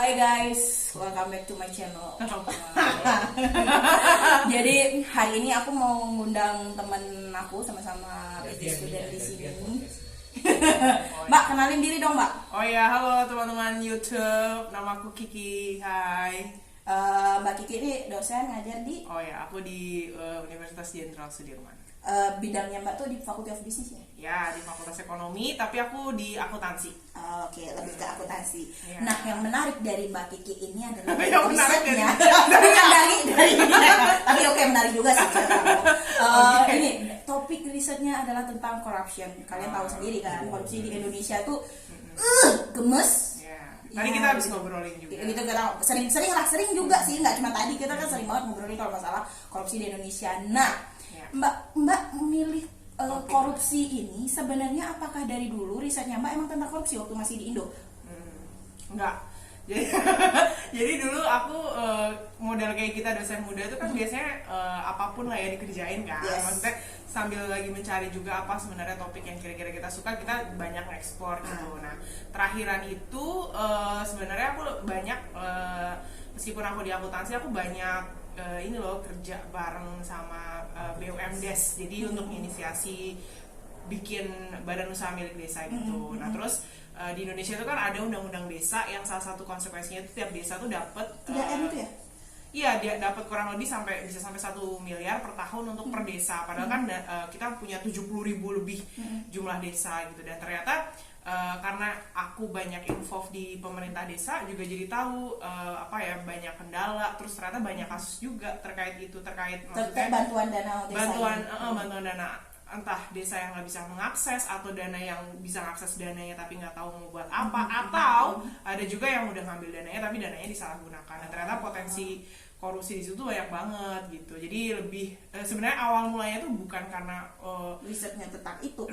Hai guys, welcome back to my channel. Jadi hari ini aku mau ngundang temen aku sama-sama business student di sini. Mbak, kenalin diri dong, Mbak. Oh ya, halo teman-teman YouTube. Nama aku Kiki. Hai. Mbak Kiki ini dosen ngajar di Oh ya, aku di Universitas Jenderal Sudirman. Bidangnya Mbak tuh di Faculty of Business ya? Ya, di Fakultas Ekonomi, tapi aku di akuntansi. Oke, lebih ke akuntansi. Ya. Nah, yang menarik dari Mbak Kiki ini adalah Yang menarik risetnya. Bukan dari tapi oke, menarik juga sih. Ini topik risetnya adalah tentang corruption. Kalian tahu sendiri kan, korupsi di Indonesia tuh gemes. Ya. Tadi kita habis ngobrolin juga. Gitu kita sering juga sih, nggak cuma tadi, kita kan sering banget ngobrolin kalau masalah korupsi di Indonesia. Nah, Mbak memilih korupsi ini sebenarnya apakah dari dulu risetnya Mbak emang tentang korupsi waktu masih di Indo? Enggak. Jadi dulu aku model kayak kita dosen muda itu kan biasanya apapun lah ya dikerjain kan. Yes. Maksudnya sambil lagi mencari juga apa sebenarnya topik yang kira-kira kita suka, kita banyak eksplor gitu. Nah, terakhiran itu sebenarnya aku banyak meskipun aku di akuntansi, aku banyak ini loh kerja bareng sama BUMDes. Jadi untuk menginisiasi bikin badan usaha milik desa gitu. Nah, terus di Indonesia itu kan ada undang-undang desa yang salah satu konsekuensinya itu tiap desa tuh dapat 3M itu ya? Iya, dia dapat kurang lebih bisa sampai 1 miliar per tahun untuk per desa. Padahal kan kita punya 70.000 lebih jumlah desa gitu. Dan ternyata karena aku banyak involve di pemerintah desa, juga jadi tahu banyak kendala. Terus ternyata banyak kasus juga terkait maksudnya bantuan dana desa. Bantuan dana, entah desa yang nggak bisa mengakses atau dana yang bisa mengakses dananya tapi nggak tahu mau buat apa, atau ada juga yang udah ngambil dananya tapi dananya disalahgunakan. Dan ternyata potensi korupsi di situ banyak banget gitu. Jadi lebih sebenarnya awal mulanya tuh bukan karena risetnya tentang itu,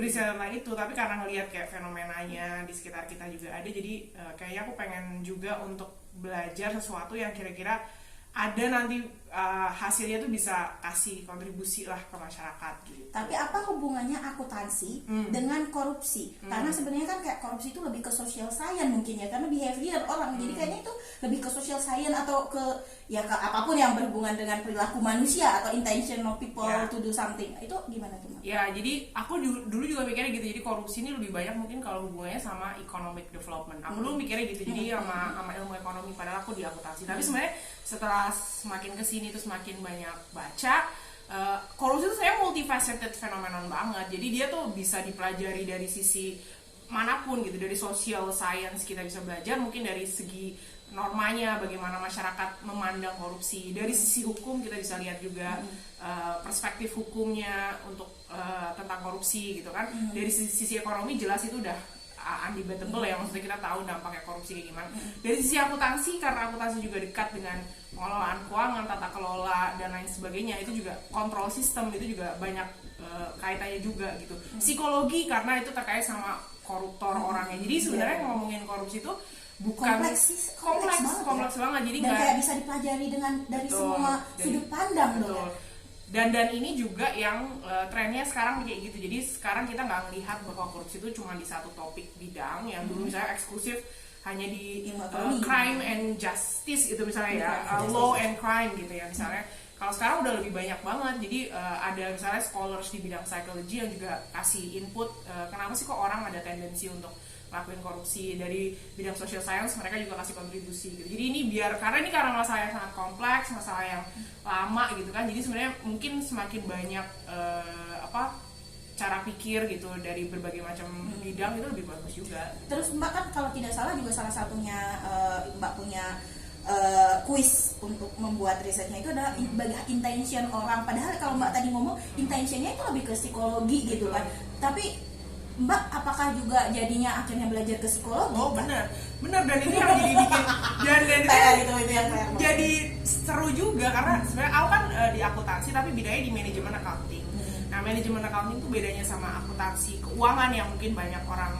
tapi karena ngelihat kayak fenomenanya di sekitar kita juga ada. Jadi kayaknya aku pengen juga untuk belajar sesuatu yang kira-kira ada nanti hasilnya tuh bisa kasih kontribusi lah ke masyarakat gitu. Tapi apa hubungannya akuntansi dengan korupsi? Karena sebenarnya kan kayak korupsi itu lebih ke social science mungkin ya, karena behavior orang. Jadi kayaknya itu lebih ke social science atau ke apapun yang berhubungan dengan perilaku manusia atau intention of people to do something. Itu gimana tuh, Mbak? Ya, jadi aku dulu juga mikirnya gitu. Jadi korupsi ini lebih banyak mungkin kalau hubungannya sama economic development. Aku dulu mikirnya gitu. Jadi sama ilmu ekonomi, padahal aku di akuntansi. Tapi sebenarnya setelah semakin kesini tuh semakin banyak baca, korupsi itu sebenarnya multifaceted phenomenon banget. Jadi dia tuh bisa dipelajari dari sisi manapun gitu. Dari social science kita bisa belajar, mungkin dari segi normanya bagaimana masyarakat memandang korupsi. Dari sisi hukum kita bisa lihat juga perspektif hukumnya untuk tentang korupsi gitu kan. Dari sisi ekonomi jelas itu udah undebatable ya, maksudnya kita tahu dampaknya korupsi kayak gimana. Dari sisi akuntansi, karena akuntansi juga dekat dengan pengelolaan keuangan, tata kelola dan lain sebagainya, itu juga kontrol sistem, itu juga banyak kaitannya juga gitu. Psikologi, karena itu terkait sama koruptor orangnya. Jadi sebenarnya ngomongin korupsi itu bukan kompleks banget. Jadi dan kayak bisa dipelajari dari semua sudut pandang dong. Dan ini juga yang trennya sekarang kayak gitu. Jadi sekarang kita nggak melihat bahwa korupsi itu cuma di satu topik bidang yang dulu misalnya eksklusif hanya di crime and justice itu misalnya law and crime gitu ya misalnya. Kalau sekarang udah lebih banyak banget. Jadi ada misalnya scholars di bidang psychology yang juga kasih input kenapa sih kok orang ada tendensi untuk lakuin korupsi. Dari bidang social science mereka juga kasih kontribusi gitu. Jadi ini karena masalah yang sangat kompleks, masalah yang lama gitu kan. Jadi sebenarnya mungkin semakin banyak cara pikir gitu dari berbagai macam bidang itu lebih bagus juga. Terus Mbak kan kalau tidak salah juga salah satunya Mbak punya kuis untuk membuat risetnya itu adalah intention orang. Padahal kalau Mbak tadi ngomong intentionnya itu lebih ke psikologi gitu kan. Tapi Mbak apakah juga jadinya akhirnya belajar ke psikologi? Oh benar dan itu yang jadi bikin itu yang jadi seru juga karena sebenarnya aku kan di akuntansi tapi bidangnya di manajemen accounting. Nah, manajemen accounting itu bedanya sama akuntansi keuangan yang mungkin banyak orang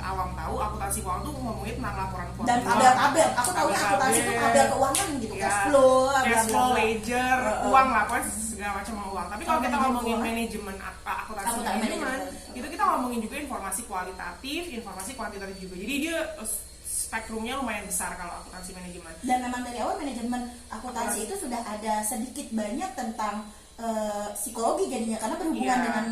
awam tahu. Akuntansi keuangan tuh ngomongin tentang laporan keuangan dan tabel. Aku tahu akuntansi itu tabel keuangan gitu, cash flow, ledger, uang lah, pokoknya segala macam uang. Tapi kalau kita ngomongin manajemen akuntansi manajemen, itu kita ngomongin juga informasi kualitatif, informasi kuantitatif juga. Jadi dia spektrumnya lumayan besar kalau akuntansi manajemen. Dan memang dari awal manajemen akuntansi itu sudah ada sedikit banyak tentang psikologi jadinya, karena berhubungan dengan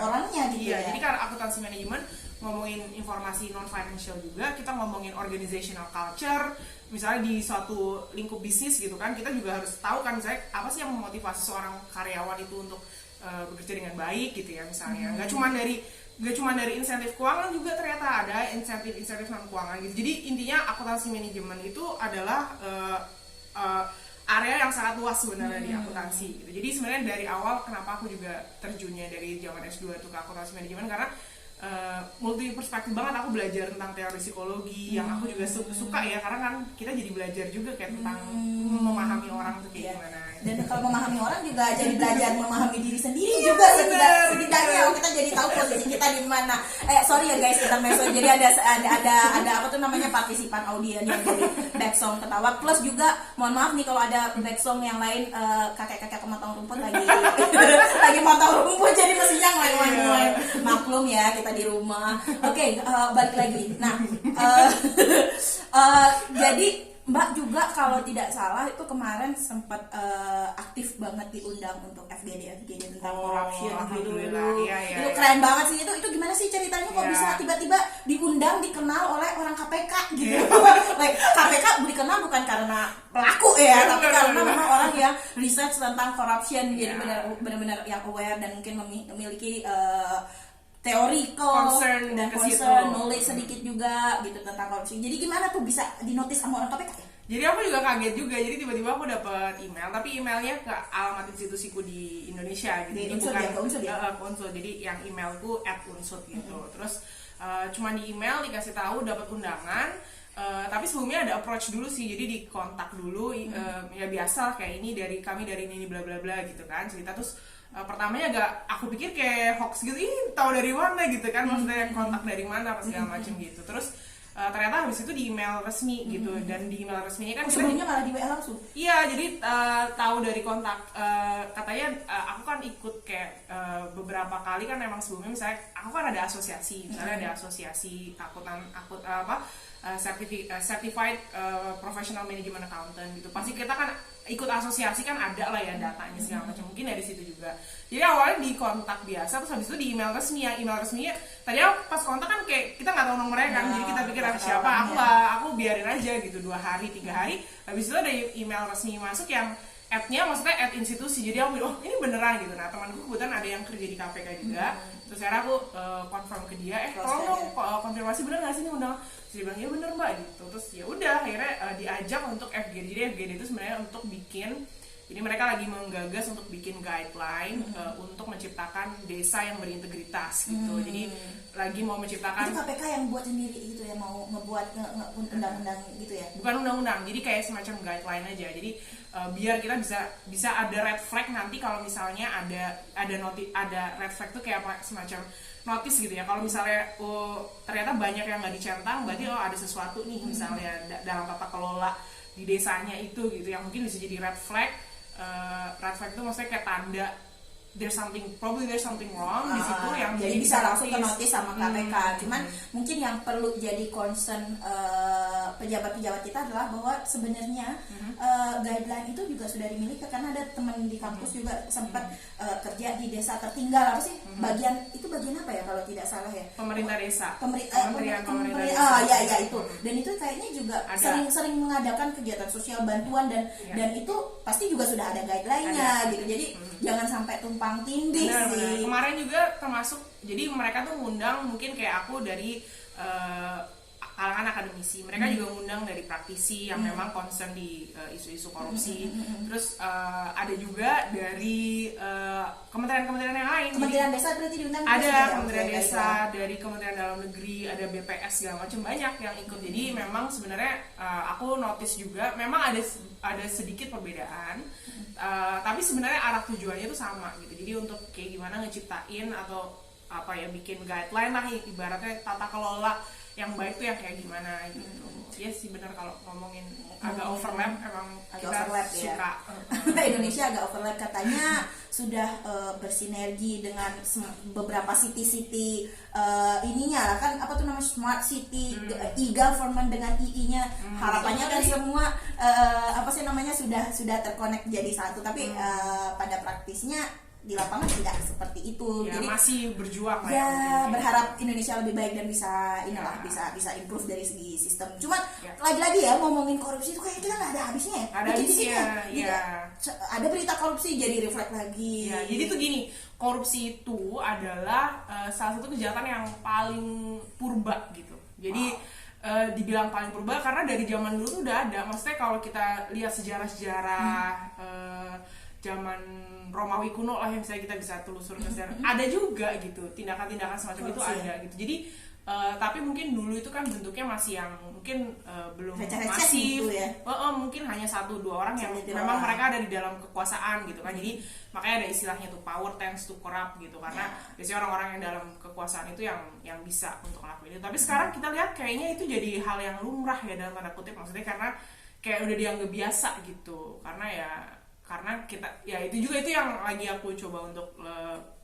orangnya gitu ya. Jadi karena akuntansi manajemen ngomongin informasi non financial juga, kita ngomongin organizational culture. Misalnya di suatu lingkup bisnis gitu kan, kita juga harus tahu kan misalnya apa sih yang memotivasi seorang karyawan itu untuk bekerja dengan baik gitu ya misalnya. Nggak cuma dari insentif keuangan, juga ternyata ada insentif non keuangan gitu. Jadi intinya akuntansi manajemen itu adalah area yang sangat luas sebenarnya di akuntansi gitu. Jadi sebenarnya dari awal kenapa aku juga terjunnya dari zaman S2 itu ke akuntansi manajemen, karena multi perspektif banget. Aku belajar tentang teori psikologi yang aku juga suka ya, karena kan kita jadi belajar juga kayak tentang memahami orang tuh kayak gimana. Dan kalau memahami orang juga jadi belajar memahami diri sendiri juga setidaknya kita jadi tahu posisi kita di mana. Sorry ya guys, kita mesej. Jadi ada apa tuh namanya, partisipan audien yang dari backsong ketawa, plus juga mohon maaf nih kalau ada backsong yang lain, kakek-kakek pemotong rumput lagi motong rumput jadi mesinnya ngoeng-ngoeng. Maklum ya, kita di rumah. Oke, balik lagi. Nah, jadi Mbak juga kalau tidak salah itu kemarin sempat aktif banget diundang untuk FGD tentang corruption gitu. Itu keren banget sih. Itu gimana sih ceritanya kok bisa tiba-tiba diundang, dikenal oleh orang KPK gitu. KPK dikenal bukan karena pelaku ya, tapi karena memang orang yang research tentang corruption, jadi benar-benar yang aware dan mungkin memiliki theoretical dan concern, knowledge sedikit juga gitu tentang korupsi. Jadi gimana tuh bisa dinotis sama orang KPK ya? Jadi aku juga kaget juga. Jadi tiba-tiba aku dapat email, tapi emailnya ke alamat institusiku di Indonesia gitu. Di Jadi Unsud bukan ya, ke Unsud ya? ke Unsud. Jadi yang emailku @unsud gitu. Terus cuma di email dikasih tahu dapat undangan. Tapi sebelumnya ada approach dulu sih, jadi dikontak dulu, ya biasa kayak ini dari kami dari ini bla bla bla gitu kan cerita. Terus pertamanya agak aku pikir kayak hoax gitu, ini tahu dari mana gitu kan, maksudnya kontak dari mana apa segala macam gitu. Terus ternyata habis itu di email resmi gitu, dan di email resminya kan sebelumnya malah di WA langsung. Iya, jadi tahu dari kontak, katanya aku kan ikut kayak beberapa kali kan memang sebelumnya, misalnya aku kan ada asosiasi, misalnya ada asosiasi certified professional management accountant gitu. Pasti kita kan ikut asosiasi kan ada lah ya datanya segala macam, mungkin dari situ juga. Jadi awalnya di kontak biasa, terus habis itu di email resmi ya. Email resminya tadi pas kontak kan kayak kita nggak tahu nomornya kan, jadi kita pikir siapa, aku biarin aja gitu 2 hari 3 hari. Habis itu ada email resmi masuk yang @nya maksudnya institusi, jadi aku bilang, oh ini beneran gitu. Nah temanku kebetulan ada yang kerja di KPK juga, terus akhirnya aku confirm ke dia, tolong dong konfirmasi bener nggak sih ini undang. Terus dia bilang ya bener mbak gitu. Terus ya udah akhirnya diajak untuk FGD. Jadi FGD itu sebenarnya untuk bikin, jadi mereka lagi menggagas untuk bikin guideline untuk menciptakan desa yang berintegritas gitu. Jadi lagi mau menciptakan, itu KPK yang buat sendiri gitu ya, mau ngebuat undang-undang gitu ya? Bukan undang-undang, jadi kayak semacam guideline aja. Jadi biar kita bisa ada red flag nanti kalau misalnya ada red flag tuh kayak semacam notice gitu ya. Kalau misalnya ternyata banyak yang nggak dicentang, berarti ada sesuatu nih misalnya dalam tata kelola di desanya itu gitu, yang mungkin bisa jadi red flag. Red flag itu maksudnya kayak tanda there's something wrong di situ, yang jadi bisa langsung ke notice sama KPK. Cuman mungkin yang perlu jadi concern pejabat-pejabat kita adalah bahwa sebenarnya guideline itu juga sudah dimiliki, karena ada teman di kampus juga sempat kerja di desa tertinggal, apa sih bagian apa ya kalau tidak salah ya, pemerintah desa, pemerintah ya itu. Dan itu kayaknya juga sering mengadakan kegiatan sosial bantuan dan itu pasti juga sudah ada guideline-nya gitu. Jadi jangan sampai tumpang tindih sih. Kemarin juga termasuk, jadi mereka tuh ngundang mungkin kayak aku dari kalangan akademisi, mereka juga ngundang dari praktisi yang memang concern di isu-isu korupsi. Terus ada juga dari kementerian-kementerian yang lain. Kementerian Desa berarti diundang? Ada Kementerian Desa, dari Kementerian Dalam Negeri, ada BPS segala macam, banyak yang ikut. Jadi memang sebenarnya aku notice juga memang ada sedikit perbedaan, tapi sebenarnya arah tujuannya itu sama gitu. Jadi untuk kayak gimana ngeciptain atau apa ya, bikin guideline lah ibaratnya tata kelola yang baik tuh yang kayak gimana gitu. Iya sih benar, kalau ngomongin agak overlap emang agak kita overlap ya. suka. Indonesia agak overlap, katanya sudah bersinergi dengan beberapa city-city ininya lah kan, apa tuh namanya, smart city, e-government dengan II-nya. Harapannya kan semua apa sih namanya sudah terkonek jadi satu, tapi pada praktisnya di lapangan tidak seperti itu. Ya, Jadi masih berjuang lah ya mungkin. berharap Indonesia lebih baik dan bisa inilah Ya. bisa improve dari segi sistem. Cuman Ya. lagi-lagi ya, ngomongin korupsi itu kayak kita nggak ada habisnya ya. Ada Dikit-dikit habisnya, ya. Ada berita korupsi jadi refleks lagi. Ya, jadi tuh gini, korupsi itu adalah salah satu kejahatan yang paling purba gitu. Jadi dibilang paling purba karena dari zaman dulu tuh udah ada. Maksudnya kalau kita lihat sejarah-sejarah zaman Romawi kuno lah, yang misalnya kita bisa telusur ke sejarah, ada juga gitu tindakan-tindakan semacam itu Korupsi, ada gitu. Jadi tapi mungkin dulu itu kan bentuknya masih yang mungkin belum Receh-receh masif, gitu ya. mungkin hanya 1-2 orang yang Satu, dua memang orang. mereka ada di dalam kekuasaan gitu kan. Jadi makanya ada istilahnya tuh power tends to corrupt gitu, karena biasanya orang-orang yang dalam kekuasaan itu yang bisa untuk ngelakuin itu. Tapi sekarang kita lihat kayaknya itu jadi hal yang lumrah ya, dalam tanda kutip, maksudnya karena kayak udah dianggap biasa gitu. Karena kita ya itu yang lagi aku coba untuk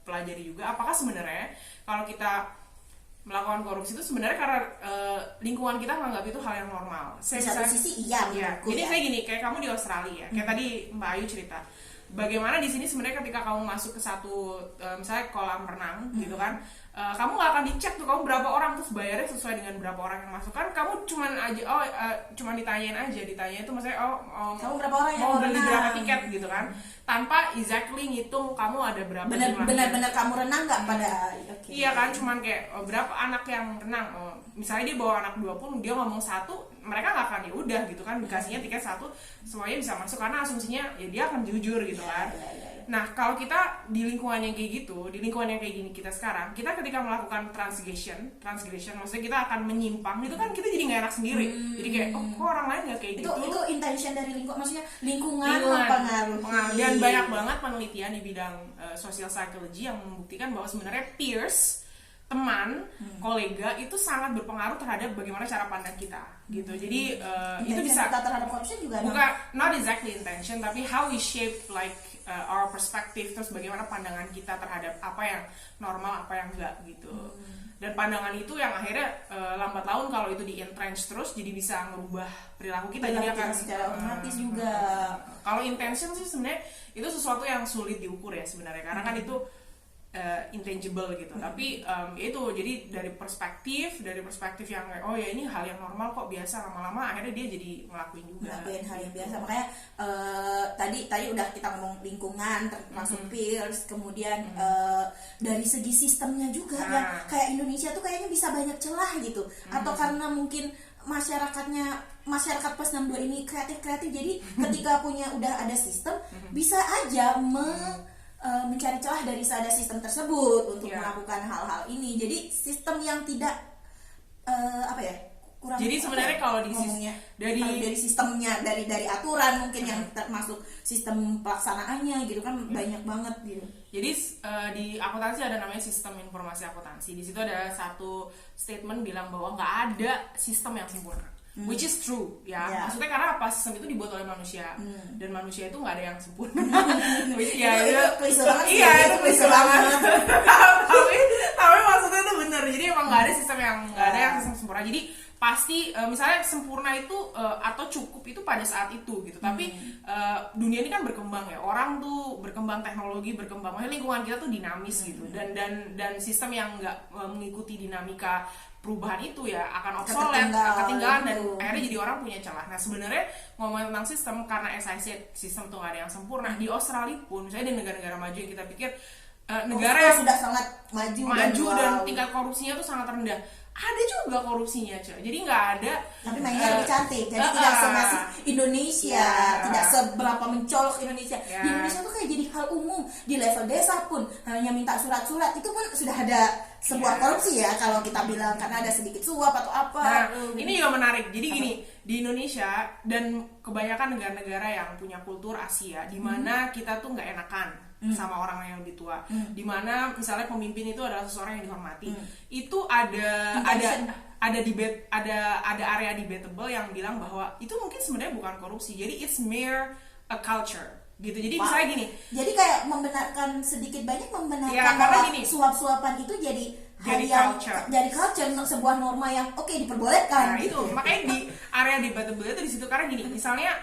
pelajari juga, apakah sebenarnya kalau kita melakukan korupsi itu sebenarnya karena lingkungan kita menganggap itu hal yang normal. Di satu sisi iya menurutku jadi ya. kayak gini, kayak kamu di Australia, kayak tadi Mbak Ayu cerita, bagaimana di sini sebenarnya ketika kamu masuk ke satu misalnya kolam renang gitu kan, kamu nggak akan dicek tuh kamu berapa orang, terus bayarnya sesuai dengan berapa orang yang masuk kan. Kamu cuman ditanyain itu maksudnya Kamu berapa orang yang mau mau beli renang? berapa tiket gitu kan, tanpa exactly ngitung kamu ada berapa jumlahnya. Benar-benar kamu renang nggak pada oke. Iya kan, cuman kayak berapa anak yang renang, misalnya dia bawa anak 20, dia ngomong satu, mereka nggak akan ya udah gitu kan, dikasihnya tiket satu semuanya bisa masuk karena asumsinya ya dia akan jujur gitu kan. Ya. Nah kalau kita di lingkungan yang kayak gitu, di lingkungan yang kayak gini kita sekarang, kita ketika melakukan transgression maksudnya kita akan menyimpang, itu kan kita jadi nggak enak sendiri. Jadi kayak kok orang lain nggak kayak gitu. Itu intention dari maksudnya lingkungan mempengaruhi. Dan banyak banget penelitian di bidang social psychology yang membuktikan bahwa sebenarnya peers, teman, kolega itu sangat berpengaruh terhadap bagaimana cara pandang kita gitu. Jadi itu bisa kita terhadap korupsi juga bukan not exactly intention, tapi how we shape like our perspective, terus bagaimana pandangan kita terhadap apa yang normal, apa yang enggak gitu. Dan pandangan itu yang akhirnya lambat laun kalau itu di entrench terus jadi bisa merubah perilaku kita. Jadi akan secara otomatis juga. Kalau intention sih sebenarnya itu sesuatu yang sulit diukur ya sebenarnya, karena kan itu intangible gitu. Tapi itu jadi dari perspektif yang kayak oh ya ini hal yang normal kok, biasa, lama-lama akhirnya dia jadi ngelakuin juga. Ngelakuin hal yang biasa. Makanya tadi udah kita ngomong lingkungan termasuk peers, kemudian dari segi sistemnya juga ya, kayak Indonesia tuh kayaknya bisa banyak celah gitu. Atau karena mungkin masyarakat plus 62 ini kreatif, jadi ketika udah ada sistem bisa aja mencari celah dari ada sistem tersebut untuk melakukan hal-hal ini. Jadi sistem yang tidak kurang. Jadi sebenarnya kalau dari sistemnya, dari aturan mungkin yang termasuk sistem pelaksanaannya gitu kan banyak banget gitu. Jadi di akuntansi ada namanya sistem informasi akuntansi. Di situ ada satu statement bilang bahwa nggak ada sistem yang sempurna. Which is true ya. Maksudnya karena apa? Sistem itu dibuat oleh manusia dan manusia itu nggak ada yang sempurna. Itu klise banget sih. Iya, itu klise banget. tapi maksudnya itu benar. Jadi emang nggak ada sistem yang sistem sempurna. Jadi pasti misalnya sempurna itu atau cukup itu pada saat itu gitu. Tapi dunia ini kan berkembang ya. Orang tuh berkembang, teknologi berkembang. Makanya lingkungan kita tuh dinamis gitu. Dan sistem yang nggak mengikuti dinamika perubahan itu ya akan obsolete, ketinggalan, dan akhirnya jadi orang punya celah. Nah sebenarnya ngomongin tentang sistem, karena as I said, sistem tuh gak ada yang sempurna. Di Australia pun, misalnya di negara-negara maju yang kita pikir negara yang sudah sangat maju dan tingkat korupsinya tuh sangat rendah, ada juga korupsinya cuy. Jadi nggak ada, tapi mainnya lebih cantik. Jadi tidak semasif Indonesia, tidak seberapa mencolok Indonesia. Di Indonesia tuh kayak jadi hal umum, di level desa pun hanya minta surat-surat itu pun sudah ada sebuah korupsi ya kalau kita bilang, karena ada sedikit suap atau apa. Nah, ini juga menarik. Jadi gini, di Indonesia dan kebanyakan negara-negara yang punya kultur Asia, di mana kita tuh nggak enakan sama orang yang lebih tua. Dimana misalnya pemimpin itu adalah seseorang yang dihormati. Itu ada debate, ada area debatable yang bilang bahwa itu mungkin sebenarnya bukan korupsi. Jadi it's mere a culture gitu. Jadi misalnya gini. Jadi kayak membenarkan sedikit banyak membenarkan Ya, karena bahwa gini, suap-suapan itu jadi culture. Jadi culture untuk sebuah norma yang oke diperbolehkan. Nah, itu makanya di area debatable itu di situ karena gini, misalnya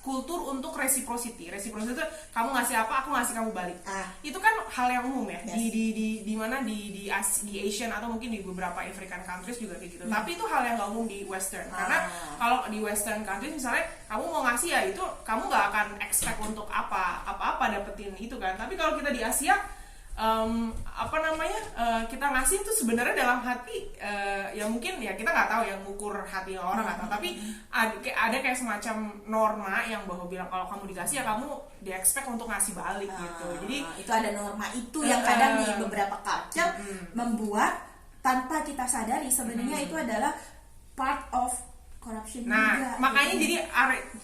kultur untuk reciprocity itu kamu ngasih apa aku ngasih kamu balik. Itu kan hal yang umum ya. Yes. Di mana di Asian atau mungkin di beberapa African countries juga kayak gitu. Tapi itu hal yang nggak umum di Western. Karena kalau di Western countries misalnya kamu mau ngasih ya itu kamu nggak akan expect untuk apa dapetin itu kan. Tapi kalau kita di Asia kita ngasih itu sebenarnya dalam hati ya mungkin ya kita nggak tahu yang ngukur hati orang nggak tahu, tapi ada kayak semacam norma yang bahwa bilang kalau kamu dikasih ya kamu di-expect untuk ngasih balik gitu. Jadi itu ada norma itu yang kadang di beberapa culture membuat tanpa kita sadari sebenarnya itu adalah part of corruption juga. Makanya jadi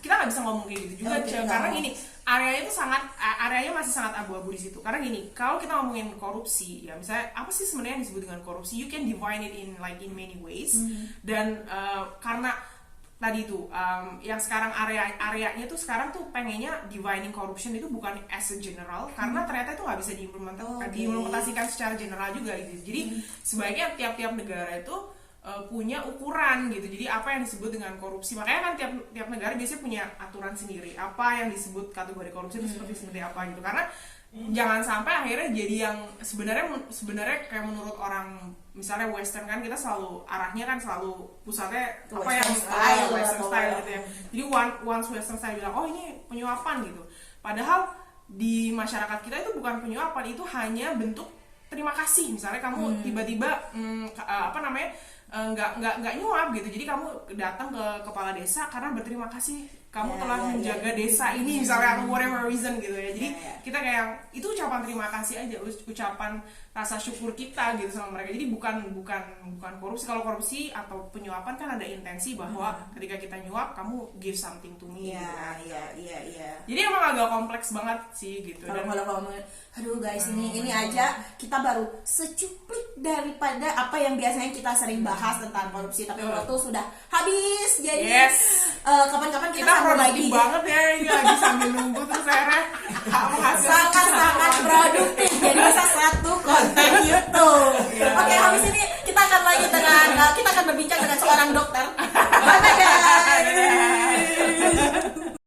kita nggak bisa ngomong kayak gitu juga, karena gini areanya masih sangat abu-abu di situ. Karena gini, kalau kita ngomongin korupsi, ya misalnya apa sih sebenarnya yang disebut dengan korupsi? You can define it in many ways. Dan karena tadi itu yang sekarang areanya tuh sekarang tuh pengennya defining corruption itu bukan as a general, karena ternyata itu nggak bisa diimplementasikan secara general juga gitu. Jadi sebaiknya tiap-tiap negara itu punya ukuran gitu. Jadi apa yang disebut dengan korupsi, makanya kan tiap negara biasanya punya aturan sendiri apa yang disebut kategori korupsi itu seperti apa gitu. Karena jangan sampai akhirnya jadi yang sebenarnya kayak menurut orang misalnya Western kan kita selalu arahnya kan selalu pusatnya apa yang Western style gitu ya. Jadi once Western style bilang oh ini penyuapan gitu, padahal di masyarakat kita itu bukan penyuapan, itu hanya bentuk terima kasih. Misalnya kamu tiba-tiba nggak nyuap gitu, jadi kamu datang ke kepala desa karena berterima kasih kamu telah menjaga desa ini misalnya atau whatever reason gitu ya. Jadi kita kayak itu ucapan terima kasih aja, ucapan rasa syukur kita gitu sama mereka. Jadi bukan korupsi. Kalau korupsi atau penyuapan kan ada intensi bahwa ketika kita nyuap kamu give something to me gitu kan. Iya. Jadi emang agak kompleks banget sih gitu. Kalau aduh guys, ini aja kita baru secuplik daripada apa yang biasanya kita sering bahas tentang korupsi, tapi waktu sudah habis. Jadi kapan-kapan kita produktif banget ya, ini lagi sambil nunggu terus akhirnya sangat produktif, jadi bisa satu konten YouTube. Oke, habis ini kita akan berbincang dengan seorang dokter